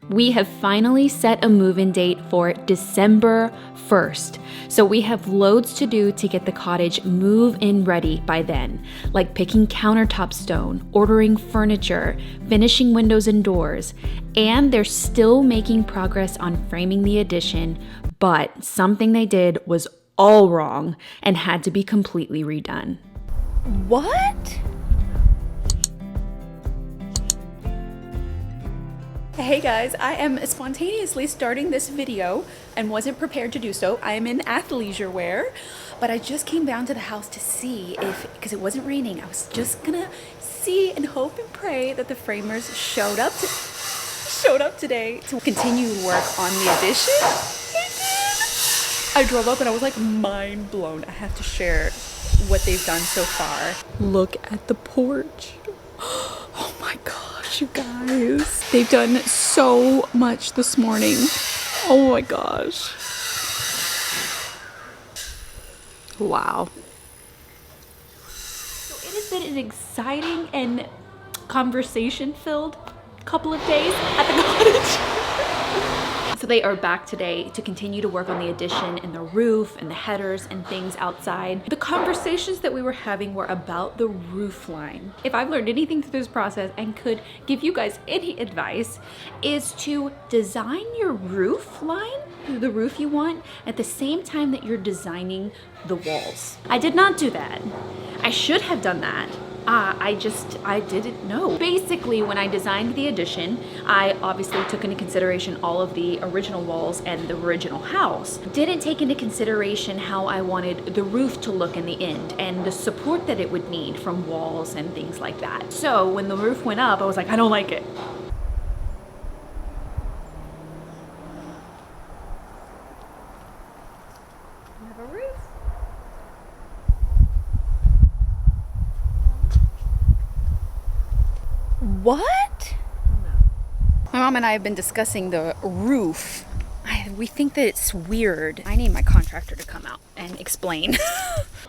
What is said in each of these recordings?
We have finally set a move-in date for December 1st. So we have loads to do to get the cottage move-in ready by then, like picking countertop stone, ordering furniture, finishing windows and doors, and they're still making progress on framing the addition, but something they did was all wrong and had to be completely redone. What? Hey guys, I am spontaneously starting this video and wasn't prepared to do so. I am in athleisure wear, but I just came down to the house to see because it wasn't raining, I was just gonna see and hope and pray that the framers showed up today to continue work on the addition. I drove up and I was like mind blown. I have to share what they've done so far. Look at the porch. Oh my gosh, you guys. They've done so much this morning. Oh my gosh. Wow. So it has been an exciting and conversation-filled couple of days at the cottage. So they are back today to continue to work on the addition and the roof and the headers and things outside. The conversations that we were having were about the roof line. If I've learned anything through this process and could give you guys any advice, is to design your roof line, the roof you want, at the same time that you're designing the walls. I did not do that. I should have done that. I didn't know. Basically, when I designed the addition, I obviously took into consideration all of the original walls and the original house. Didn't take into consideration how I wanted the roof to look in the end and the support that it would need from walls and things like that. So when the roof went up, I was like, I don't like it. We have a roof. What? No. My mom and I have been discussing the roof. We think that it's weird. I need my contractor to come out and explain.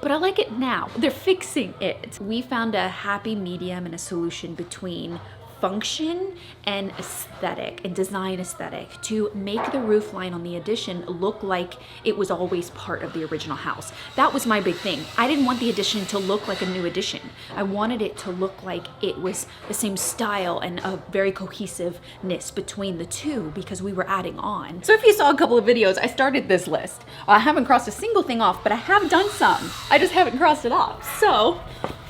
But I like it now. They're fixing it. We found a happy medium and a solution between function and aesthetic and design aesthetic to make the roof line on the addition look like it was always part of the original house. That was my big thing. I didn't want the addition to look like a new addition. I wanted it to look like it was the same style and a very cohesiveness between the two because we were adding on. So if you saw a couple of videos, I started this list. I haven't crossed a single thing off, but I have done some. I just haven't crossed it off. So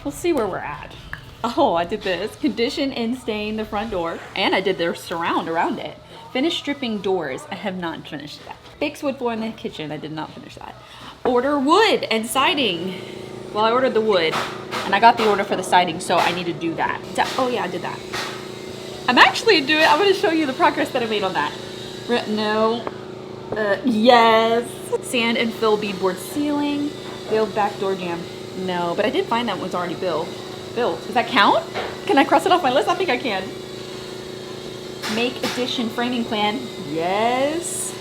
we'll see where we're at. Oh, I did this. Condition and stain the front door. And I did their surround around it. Finish stripping doors. I have not finished that. Fix wood floor in the kitchen. I did not finish that. Order wood and siding. Well, I ordered the wood and I got the order for the siding, so I need to do that. Oh yeah, I did that. I'm actually doing, I'm going to show you the progress that I made on that. No. Yes. Sand and fill beadboard ceiling. Build back door jamb. No, but I did find that was already built. Does that count? Can I cross it off my list? I think I can. Make addition framing plan. Yes.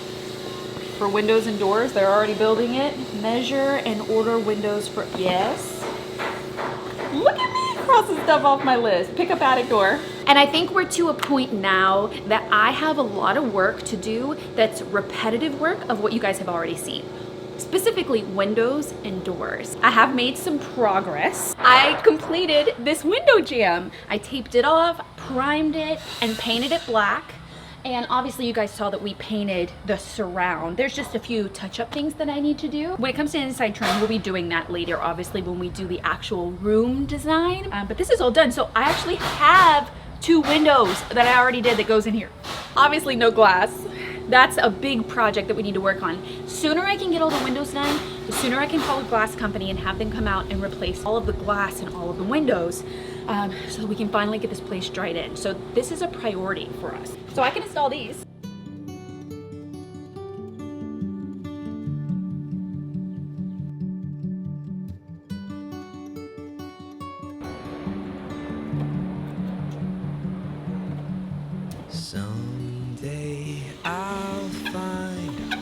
For windows and doors, they're already building it. Measure and order windows for, yes. Look at me crossing stuff off my list. Pick up attic door. And I think we're to a point now that I have a lot of work to do that's repetitive work of what you guys have already seen. Specifically windows and doors. I have made some progress. I completed this window jamb. I taped it off, primed it, and painted it black. And obviously you guys saw that we painted the surround. There's just a few touch-up things that I need to do. When it comes to inside trim, we'll be doing that later, obviously, when we do the actual room design. But this is all done. So I actually have 2 windows that I already did that goes in here. Obviously no glass. That's a big project that we need to work on. Sooner I can get all the windows done, the sooner I can call a glass company and have them come out and replace all of the glass and all of the windows so that we can finally get this place dried in. So this is a priority for us. So I can install these. Someday I'll find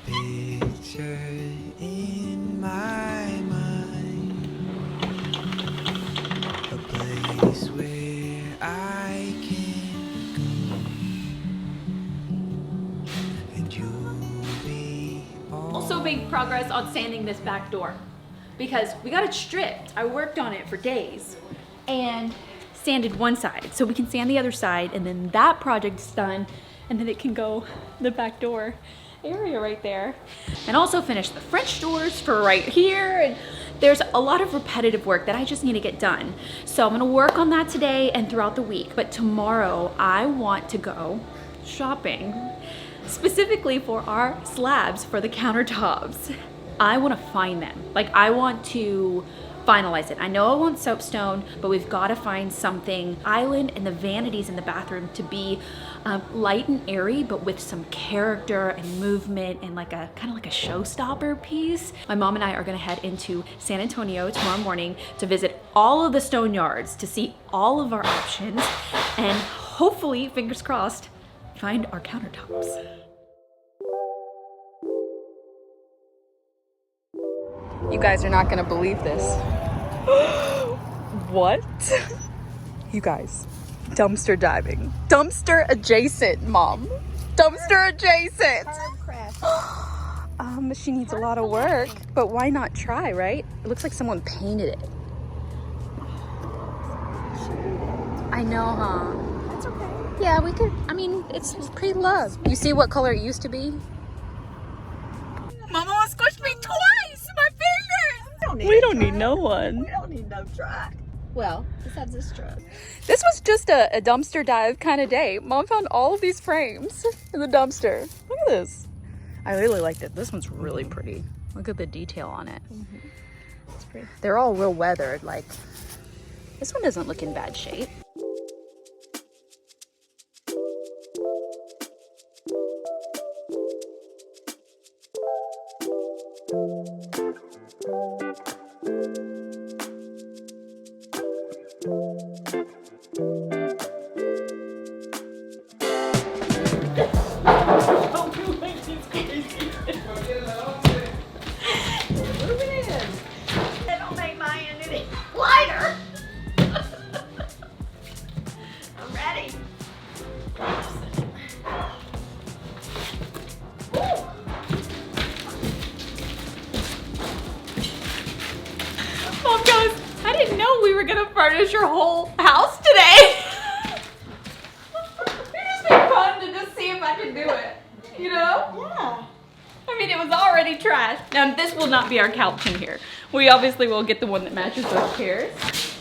a picture in my mind, a place where I also made progress on sanding this back door because we got it stripped. I worked on it for days and sanded one side so we can sand the other side, and then that project's done, and then it can go the back door area right there. And also finish the French doors for right here. And there's a lot of repetitive work that I just need to get done. So I'm gonna work on that today and throughout the week. But tomorrow I want to go shopping, specifically for our slabs for the countertops. I want to find them. Like, I want to finalize it. I know I want soapstone, but we've got to find something island and the vanities in the bathroom to be light and airy, but with some character and movement and like a kind of like a showstopper piece. My mom and I are going to head into San Antonio tomorrow morning to visit all of the stone yards to see all of our options and hopefully, fingers crossed, find our countertops. You guys are not gonna believe this. What? You guys, dumpster diving. Dumpster adjacent, Mom. Dumpster adjacent. She needs a lot of work, but why not try, right? It looks like someone painted it. I know, huh? That's okay. Yeah, we could, I mean, it's pre-love. You see what color it used to be? Mama squished me twice! My fingers! We don't need no one. We don't need no truck. Well, besides this truck. This was just a dumpster dive kind of day. Mom found all of these frames in the dumpster. Look at this. I really liked it. This one's really pretty. Look at the detail on it. It's pretty. They're all real weathered. Like, this one doesn't look in bad shape. That'll make my end any lighter. I'm ready. Mom goes, I didn't know we were gonna furnish your whole house today. It's just been fun to just see if I can do it, you know? Yeah. I mean, it was already trash. Now, this will not be our couch in here. We obviously will get the one that matches those chairs.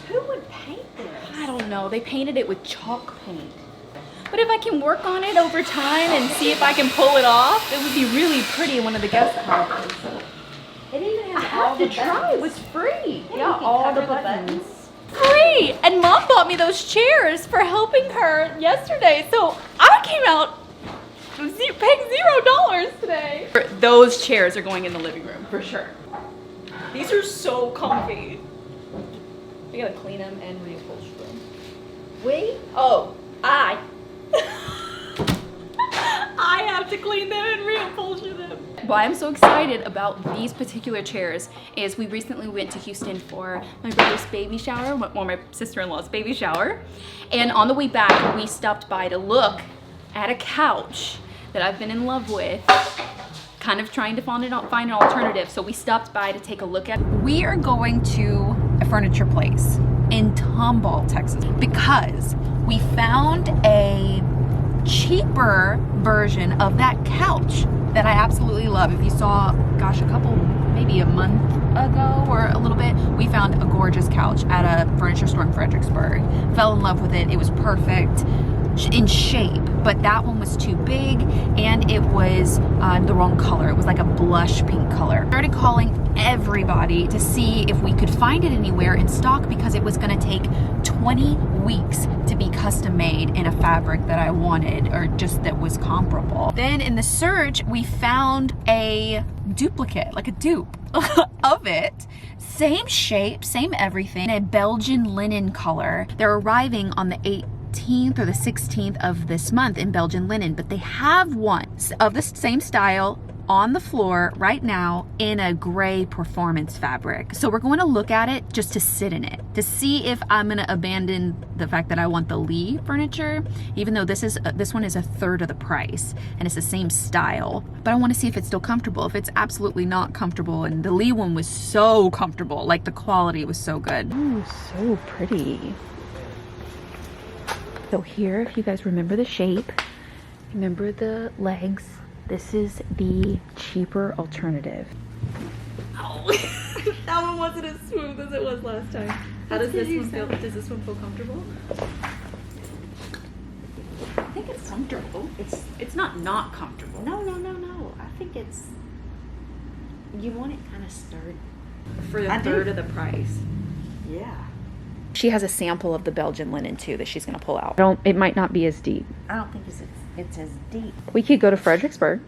Who would paint this? I don't know, they painted it with chalk paint. But if I can work on it over time and see if I can pull it off, it would be really pretty in one of the guest houses. It even has I all have to the try, buttons. it was free. Yeah, you can all cover the the buttons. buttons. Free! And Mom bought me those chairs for helping her yesterday, so I came out paying $0 today. Those chairs are going in the living room, for sure. These are so comfy. We gotta clean them and reupholster them. We? Oh, I have to clean them and reupholster them. Why I'm so excited about these particular chairs is we recently went to Houston for my brother's baby shower, or my sister-in-law's baby shower. And on the way back, we stopped by to look at a couch that I've been in love with, kind of trying to find an alternative. So we stopped by to take a look at it. We are going to a furniture place in Tomball, Texas, because we found a cheaper version of that couch that I absolutely love. If you saw, gosh, maybe a month ago or a little bit, we found a gorgeous couch at a furniture store in Fredericksburg. Fell in love with it. It was perfect in shape, but that one was too big and it was the wrong color. It was like a blush pink color. Started calling everybody to see if we could find it anywhere in stock because it was gonna take 20 weeks to be custom made in a fabric that I wanted, or just that was comparable. Then in the search, we found a duplicate, like a dupe of it. Same shape, same everything, a Belgian linen color. They're arriving on the 18th or the 16th of this month in Belgian linen, but they have one of the same style on the floor right now in a gray performance fabric. So we're going to look at it just to sit in it, to see if I'm gonna abandon the fact that I want the Lee furniture, even though this one is a third of the price and it's the same style. But I wanna see if it's still comfortable. If it's absolutely not comfortable, and the Lee one was so comfortable, like the quality was so good. Ooh, so pretty. So here, if you guys remember the shape, remember the legs, this is the cheaper alternative. Oh, that one wasn't as smooth as it was last time. How does this one feel? Does this one feel comfortable? I think it's comfortable. It's not comfortable. No. I think it's, you want it kind of sturdy. For a third of the price. Yeah. She has a sample of the Belgian linen too that she's gonna pull out. It might not be as deep. I don't think it's as deep. We could go to Fredericksburg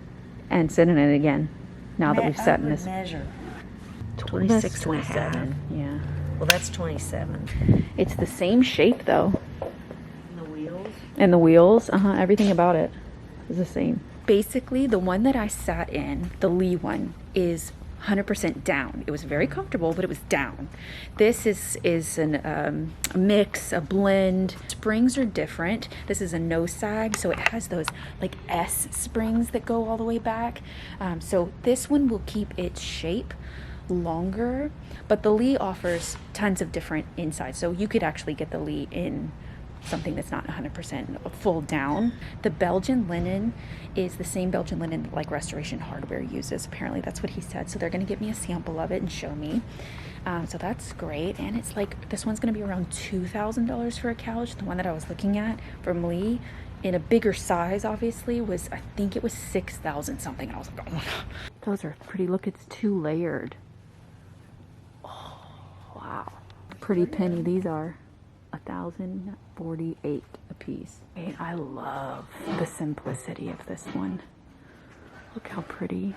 and sit in it again now that we've sat in this. Measure 26 and a half. 27. Yeah. Well, that's 27. It's the same shape though. And the wheels. And the wheels, everything about it is the same. Basically, the one that I sat in, the Lee one, is 100% down. It was very comfortable, but it was down. This is a mix, a blend. Springs are different. This is a no sag, so it has those like S springs that go all the way back. So this one will keep its shape longer, but the Lee offers tons of different insides. So you could actually get the Lee in something that's not 100% full down. The Belgian linen is the same Belgian linen that like Restoration Hardware uses. Apparently that's what he said. So they're gonna give me a sample of it and show me. So that's great. And it's like, this one's gonna be around $2,000 for a couch. The one that I was looking at from Lee in a bigger size, obviously, was, I think it was 6,000 something. And I was like, oh my God. Those are pretty. Look, it's 2 layered. Oh, wow. Pretty penny these are. 1,048 a piece. And I love the simplicity of this one. Look how pretty.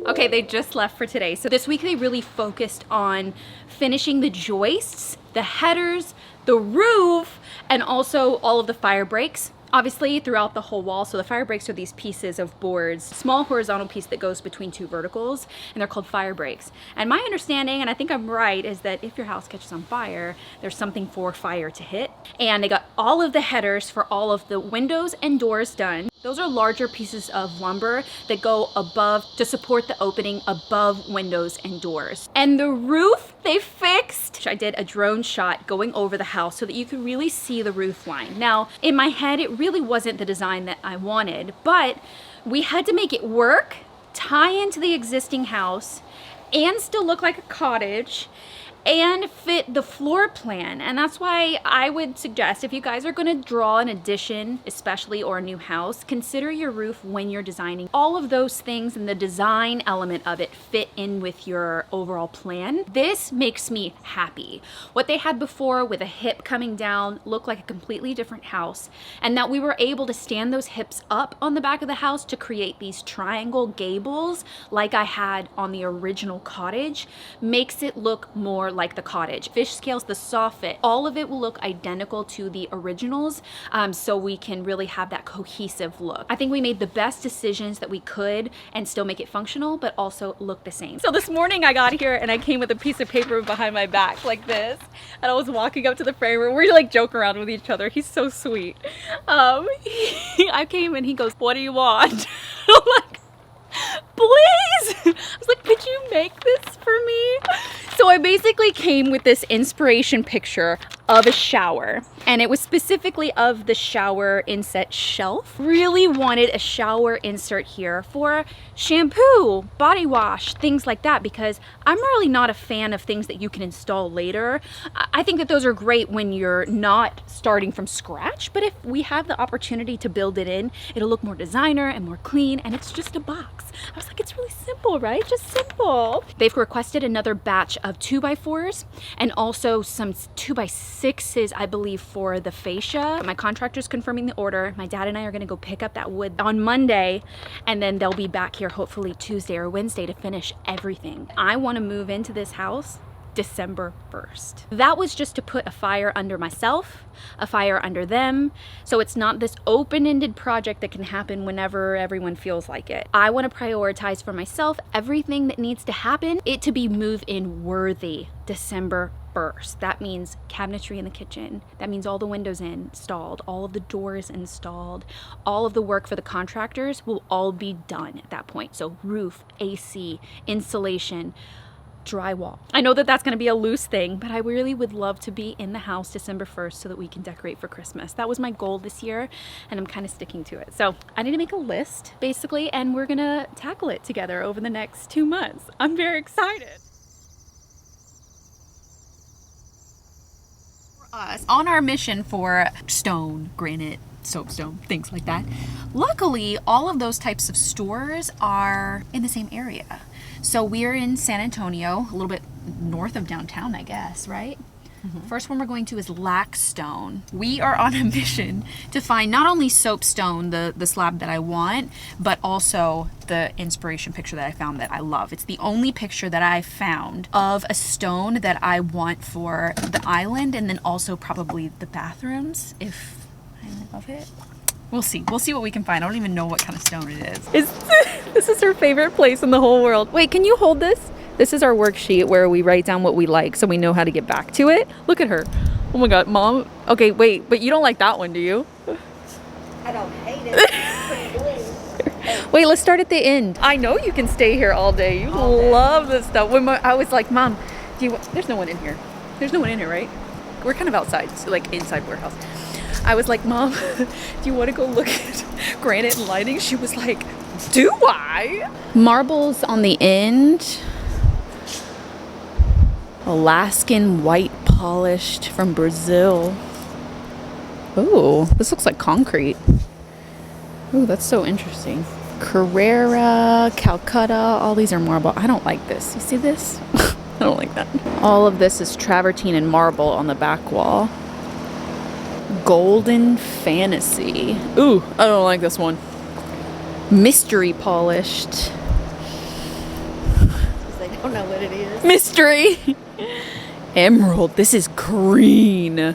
Okay, they just left for today. So this week they really focused on finishing the joists, the headers, the roof, and also all of the fire breaks. Obviously throughout the whole wall. So the fire breaks are these pieces of boards, small horizontal piece that goes between 2 verticals, and they're called fire breaks. And my understanding, and I think I'm right, is that if your house catches on fire, there's something for fire to hit. And they got all of the headers for all of the windows and doors done. Those are larger pieces of lumber that go above to support the opening above windows and doors. And the roof they fixed. I did a drone shot going over the house so that you could really see the roof line. Now, in my head, it really wasn't the design that I wanted, but we had to make it work, tie into the existing house, and still look like a cottage, and fit the floor plan. And that's why I would suggest, if you guys are gonna draw an addition, especially, or a new house, consider your roof when you're designing. All of those things and the design element of it fit in with your overall plan. This makes me happy. What they had before with a hip coming down looked like a completely different house, and that we were able to stand those hips up on the back of the house to create these triangle gables like I had on the original cottage makes it look more like the cottage. Fish scales, the soffit, all of it will look identical to the originals, so we can really have that cohesive look. I think we made the best decisions that we could and still make it functional, but also look the same. So this morning I got here and I came with a piece of paper behind my back like this, and I was walking up to the framer. We're like joking around with each other. He's so sweet. I came and he goes, "What do you want?" I'm like, "Please." I was like, "Could you make this for me?" So I basically came with this inspiration picture of a shower, and it was specifically of the shower inset shelf. Really wanted a shower insert here for shampoo, body wash, things like that, because I'm really not a fan of things that you can install later. I think that those are great when you're not starting from scratch, but if we have the opportunity to build it in, it'll look more designer and more clean, and it's just a box. I was like, it's really simple, right? Just simple. They've requested another batch of 2x4s and also some 2x6s, I believe, for the fascia. My contractor's confirming the order. My dad and I are gonna go pick up that wood on Monday, and then they'll be back here hopefully Tuesday or Wednesday to finish everything. I wanna move into this house December 1st. That was just to put a fire under myself, a fire under them, so it's not this open-ended project that can happen whenever everyone feels like it. I want to prioritize for myself everything that needs to happen, it to be move-in worthy December 1st. That means cabinetry in the kitchen. That means all the windows installed, all of the doors installed, all of the work for the contractors will all be done at that point. So roof, AC, insulation, drywall. I know that that's going to be a loose thing, but I really would love to be in the house December 1st so that we can decorate for Christmas. That was my goal this year, and I'm kind of sticking to it. So I need to make a list, basically, and we're going to tackle it together over the next 2 months. I'm very excited. Us on our mission for stone, granite, soapstone, things like that. Luckily, all of those types of stores are in the same area. So we're in San Antonio, a little bit north of downtown, I guess, right? First one we're going to is Laxstone. We are on a mission to find not only soapstone, the slab that I want, but also the inspiration picture that I found that I love. It's the only picture that I found of a stone that I want for the island, and then also probably the bathrooms if I love it. We'll see. We'll see what we can find. I don't even know what kind of stone it is. This is her favorite place in the whole world. Wait, can you hold this? This is our worksheet where we write down what we like so we know how to get back to it. Look at her. Oh my God, Mom. Okay, wait, but you don't like that one, do you? I don't hate it. It's pretty blue. Wait, let's start at the end. I know you can stay here all day. You love this stuff. When I was like, Mom, there's no one in here. There's no one in here, right? We're kind of outside, so like inside warehouse. I was like, Mom, do you want to go look at granite and lighting? She was like, do I? Marbles on the end. Alaskan white polished from Brazil. Oh, this looks like concrete. Oh, that's so interesting. Carrera, Calcutta, all these are marble. I don't like this. You see this? I don't like that. All of this is travertine and marble on the back wall. Golden Fantasy. Ooh, I don't like this one. Mystery polished. They don't know what it is. Mystery. Emerald. This is green. I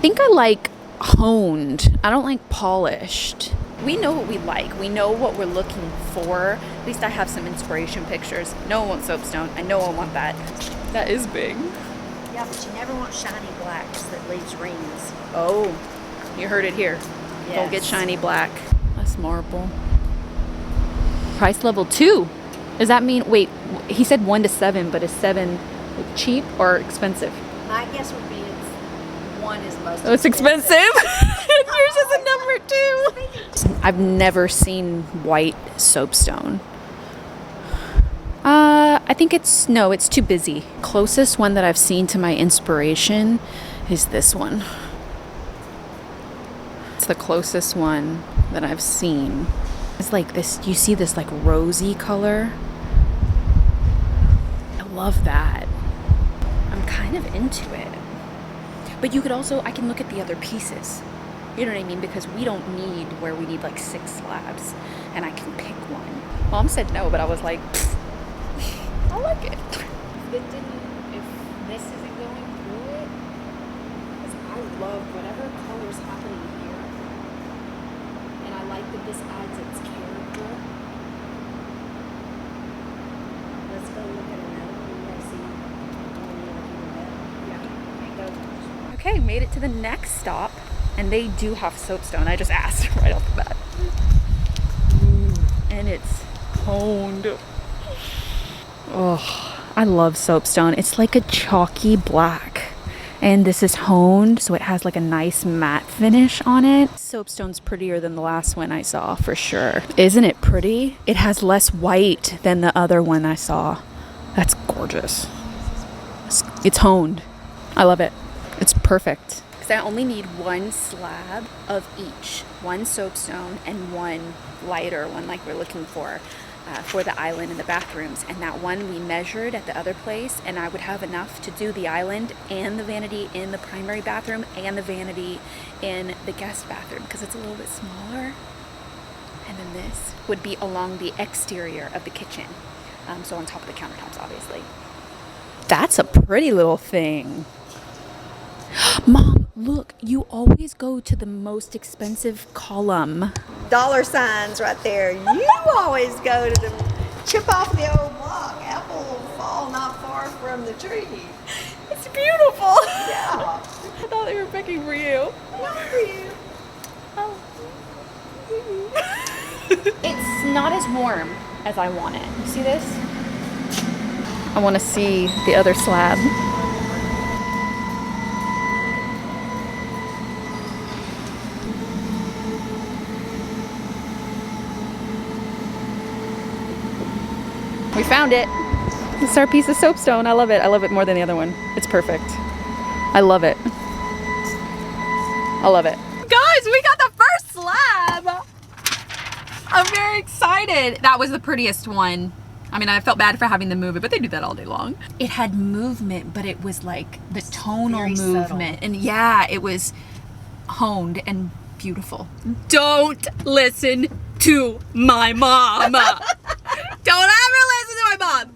think I like honed. I don't like polished. We know what we like. We know what we're looking for. At least I have some inspiration pictures. No one wants soapstone. I know I want that. That is big. Yeah, but you never want shiny blacks that leaves rings. Oh, you heard it here. Yes. Don't get shiny black. That's marble. Price level 2. Does that mean, wait, he said 1 to 7, but is 7 cheap or expensive? My guess would be it's 1 is most Oh, it's expensive. Yours is a number 2. I've never seen white soapstone. I think it's too busy. Closest one that I've seen to my inspiration is this one. It's the closest one that I've seen. It's like this, you see this like rosy color? I love that. I'm kind of into it. But you could also, I can look at the other pieces. You know what I mean? Because we don't need where we need like 6 slabs and I can pick one. Mom said no, but I was like, I like it. If this isn't going through it, because I love whatever color's happening here, and I like that this adds its character. Let's go look at another one. Yeah. Okay, made it to the next stop, and they do have soapstone. I just asked right off the bat. And it's honed. Oh, I love soapstone. It's like a chalky black. And this is honed, so it has like a nice matte finish on it. Soapstone's prettier than the last one I saw, for sure. Isn't it pretty? It has less white than the other one I saw. That's gorgeous. It's honed. I love it. It's perfect. Because I only need 1 slab of each. 1 soapstone and 1 lighter one like we're looking for the island and the bathrooms. And that one we measured at the other place, and I would have enough to do the island and the vanity in the primary bathroom and the vanity in the guest bathroom because it's a little bit smaller. And then this would be along the exterior of the kitchen. So on top of the countertops, obviously. That's a pretty little thing. Mom, look, you always go to the most expensive column. Dollar signs right there. You always go to the chip off the old block. Apple will fall not far from the tree. It's beautiful. Yeah. I thought they were picking for you. Not for you. It's not as warm as I want it. You see this? I want to see the other slab. We found it. This is our piece of soapstone. I love it. I love it more than the other one. It's perfect. I love it. I love it. Guys, we got the first slab. I'm very excited. That was the prettiest one. I mean, I felt bad for having them move it, but they do that all day long. It had movement, but it was like the tonal very movement. subtle. And yeah, it was honed and beautiful. Don't listen to my mom. Don't ever listen to my mom.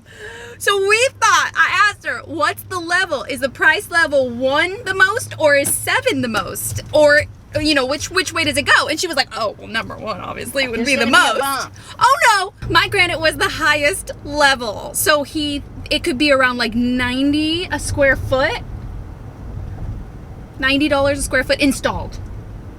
So we thought, I asked her, what's the level? Is the price level 1 the most, or is 7 the most? Or, you know, which way does it go? And she was like, oh, well, number 1 obviously would be the most. Oh no, my granite was the highest level. So it could be around like 90 a square foot. $90 a square foot installed.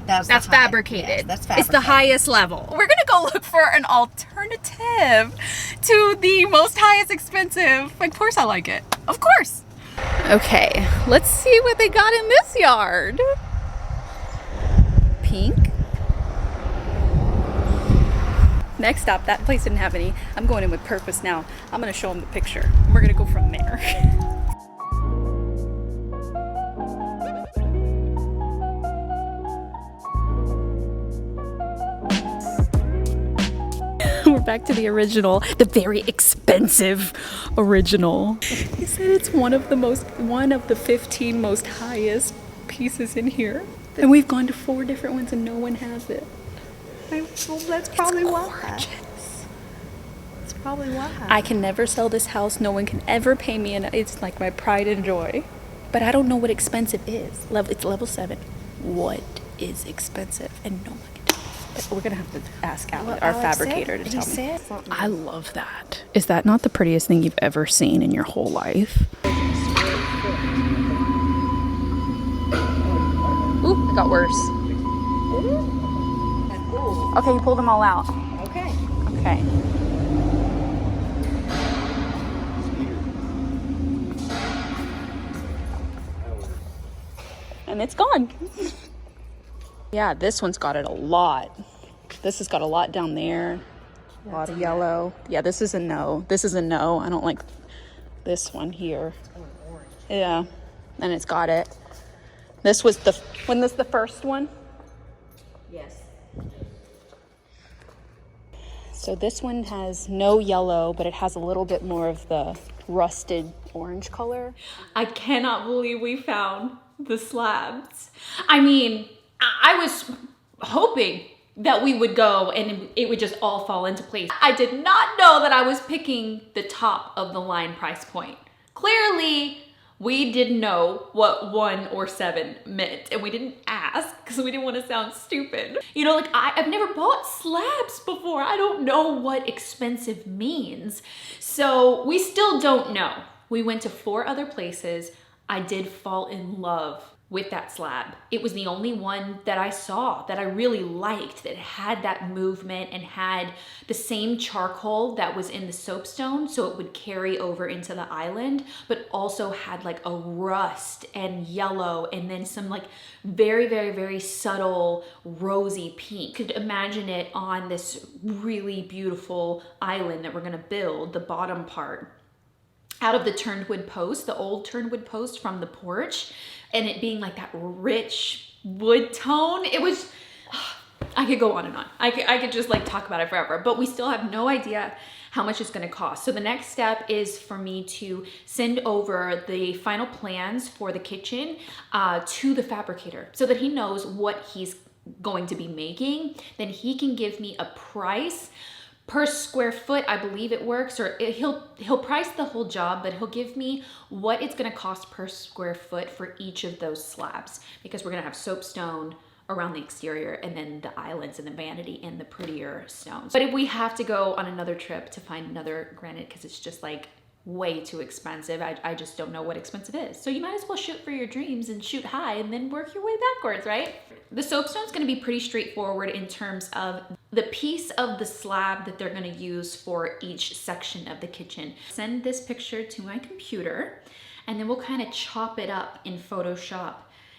That's fabricated. Yes, that's fabricated. It's the highest level. We're gonna go look for an alternative to the most highest expensive. Of course I like it. Of course. Okay, let's see what they got in this yard. Pink. Next stop, that place didn't have any. I'm going in with purpose now. I'm gonna show them the picture. We're gonna go from there. We're back to the original, the very expensive original. He said it's one of the 15 most highest pieces in here. And we've gone to 4 different ones and no one has it. Well, that's probably why. Gorgeous. That's probably why. I can never sell this house. No one can ever pay me, and it's like my pride and joy. But I don't know what expensive is. It's level 7. What is expensive? And no one can tell me. But we're gonna have to ask Alec, our fabricator, to tell me. I love that. Is that not the prettiest thing you've ever seen in your whole life? Ooh, it got worse. Okay, you pulled them all out. Okay. Okay. And it's gone. Yeah, this one's got it a lot. This has got a lot down there. A lot of yellow. Yeah, this is a no. This is a no. I don't like this one here. Yeah, and it's got it. This was wasn't this the first one? Yes. So this one has no yellow, but it has a little bit more of the rusted orange color. I cannot believe we found the slabs. I mean, I was hoping that we would go and it would just all fall into place. I did not know that I was picking the top of the line price point. Clearly, we didn't know what 1 or 7 meant, and we didn't ask because we didn't want to sound stupid. You know, like I've never bought slabs before. I don't know what expensive means. So we still don't know. We went to 4 other places. I did fall in love with that slab. It was the only one that I saw that I really liked, that had that movement and had the same charcoal that was in the soapstone, so it would carry over into the island, but also had like a rust and yellow and then some like very, very, very subtle rosy pink. Could imagine it on this really beautiful island that we're gonna build, the bottom part, out of the turned wood post, the old turned wood post from the porch, and it being like that rich wood tone. It was, I could go on and on. I could just like talk about it forever, but we still have no idea how much it's gonna cost. So the next step is for me to send over the final plans for the kitchen to the fabricator so that he knows what he's going to be making. Then he can give me a price Per square foot, I believe it works, or he'll price the whole job, but he'll give me what it's gonna cost per square foot for each of those slabs, because we're gonna have soapstone around the exterior and then the islands and the vanity and the prettier stones. But if we have to go on another trip to find another granite, because it's just like way too expensive, I just don't know what expensive is. So you might as well shoot for your dreams and shoot high and then work your way backwards, right? The soapstone's gonna be pretty straightforward in terms of the piece of the slab that they're gonna use for each section of the kitchen. Send this picture to my computer and then we'll kind of chop it up in Photoshop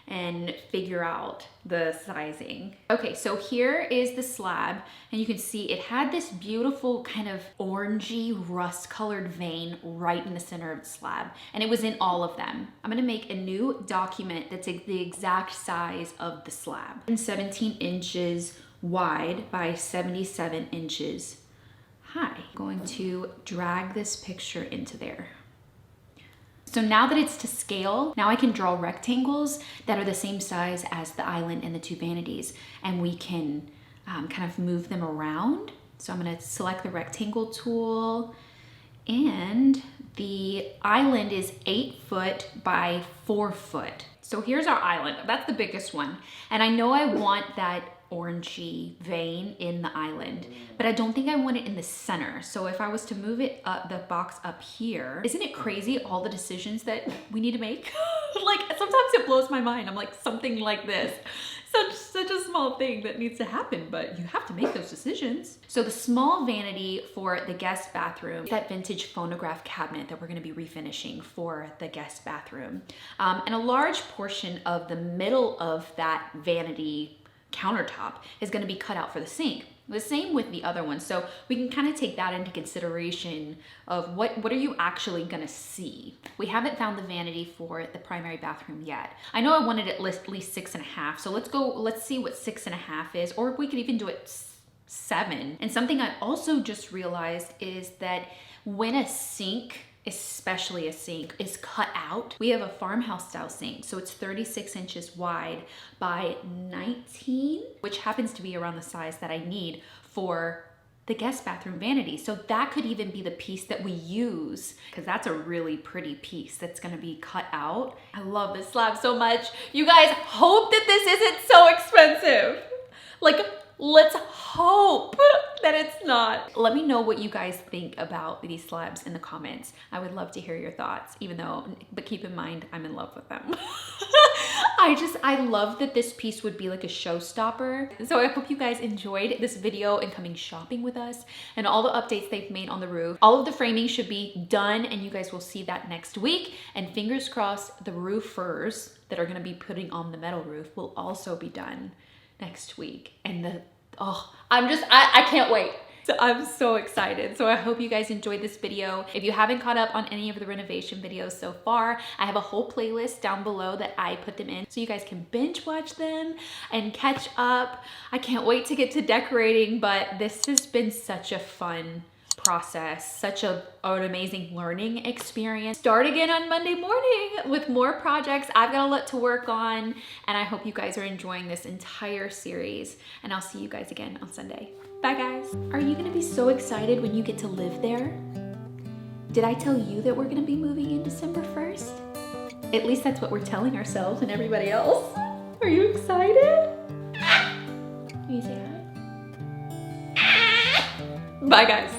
and figure out the sizing. Okay, so here is the slab, and you can see it had this beautiful kind of orangey rust colored vein right in the center of the slab, and it was in all of them. I'm gonna make a new document that's the exact size of the slab. 17 inches wide by 77 inches high. I'm going to drag this picture into there. So now that it's to scale, now I can draw rectangles that are the same size as the island and the two vanities, and we can kind of move them around. So I'm gonna select the rectangle tool, and the island is 8 foot by 4 foot. So here's our island, that's the biggest one. And I know I want that orangey vein in the island, but I don't think I want it in the center. So if I was to move it up, the box up here, isn't it crazy all the decisions that we need to make? Like sometimes it blows my mind. I'm like, something like this, such a small thing that needs to happen, but you have to make those decisions. So the small vanity for the guest bathroom, that vintage phonograph cabinet that we're gonna be refinishing for the guest bathroom. And a large portion of the middle of that vanity countertop is going to be cut out for the sink. The same with the other one. So we can kind of take that into consideration of what are you actually going to see. We haven't found the vanity for the primary bathroom yet. I know I wanted at least 6.5. So let's see what 6.5 is, or we could even do it 7. And something I also just realized is that when a sink, especially a sink, is cut out, we have a farmhouse style sink. So it's 36 inches wide by 19, which happens to be around the size that I need for the guest bathroom vanity. So that could even be the piece that we use, because that's a really pretty piece that's gonna be cut out. I love this slab so much. You guys, hope that this isn't so expensive. Like, let's hope that it's not. Let me know what you guys think about these slabs in the comments. I would love to hear your thoughts, but keep in mind, I'm in love with them. I love that this piece would be like a showstopper. So I hope you guys enjoyed this video and coming shopping with us and all the updates they've made on the roof. All of the framing should be done, and you guys will see that next week. And fingers crossed, the roofers that are gonna be putting on the metal roof will also be done next week. And I can't wait. So I'm so excited. So I hope you guys enjoyed this video. If you haven't caught up on any of the renovation videos so far, I have a whole playlist down below that I put them in so you guys can binge watch them and catch up. I can't wait to get to decorating, but this has been such a fun process, such an amazing learning experience. Start again on Monday morning with more projects. I've got a lot to work on, and I hope you guys are enjoying this entire series, and I'll see you guys again on Sunday. Bye guys. Are you gonna be so excited when you get to live there? Did I tell you that we're gonna be moving in December 1st? At least that's what we're telling ourselves and everybody else. Are you excited? Can you say hi? Bye guys.